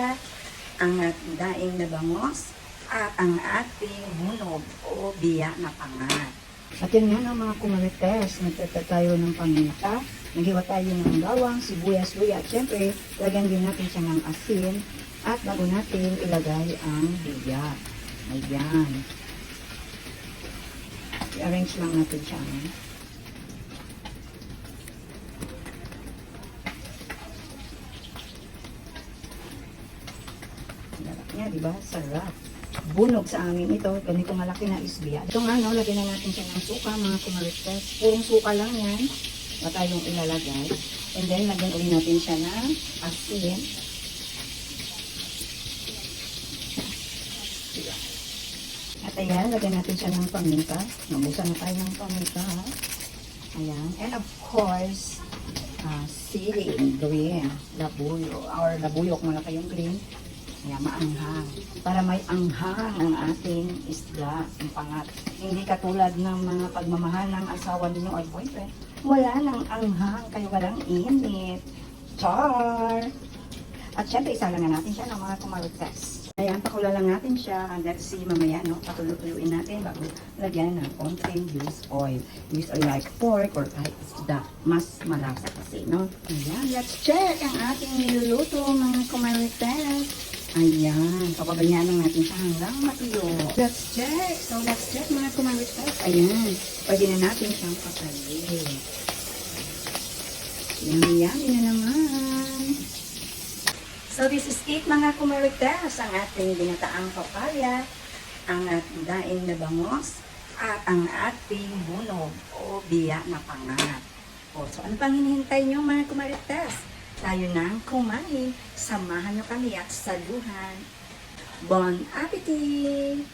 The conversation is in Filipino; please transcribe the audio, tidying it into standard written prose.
papaya, ang daing na bangos, at ang ating bunog o biya na pangat. At yun nga mga kumarites, nagtata tayo ng paminta, naghiwa tayo ng bawang, sibuyas, luya, at syempre, lagyan din natin siya ng asin, at bago natin ilagay ang biya. Ayan. I-arrange lang natin siya. Sarap niya, diba? Sarap. Bunog sa amin ito. Ganito malaki na isbiya. Ito nga, no, lagyan na natin siya ng suka, mga kumarites. Purong suka lang yan. At tayong ilalagay. And then, lagyan ulit natin siya ng asin. At ayan, lagyan natin siya ng paminta. Nabusan na tayo ng paminta. Ayan. And of course, sili green. Labuyo. Or labuyok mo na kayong green. Ayan, maanghang. Para may anghang ang ating isda, ang pangat. Hindi katulad ng mga pagmamahal ng asawa ninyo or boyfriend. Wala nang anghang, kayo walang init. Char! At syempre, isa lang natin siya ng mga kumarites. Ayan, pakula lang natin siya. And let's see mamaya, no? Patuluyuin natin bago lagyan ng konting used oil. Used oil like pork or kahit isda. Mas malasa kasi, no? Ayan, let's check ang ating niluluto, mga kumarites. Ayan, papabanyan lang natin siya hanggang matuyo. Let's check. So, let's check mga kumarites. Ayan, pwede na natin siyang papayin. Yummy na naman. So, this is it mga kumarites. Ang ating binataang papaya, ang ating daing na bangos, at ang ating bunog o biya na pangat. O, so, ano pang hinihintay nyo mga kumarites? Tayo nang kumain. Samahan nyo kami at saluhan. Bon appetit!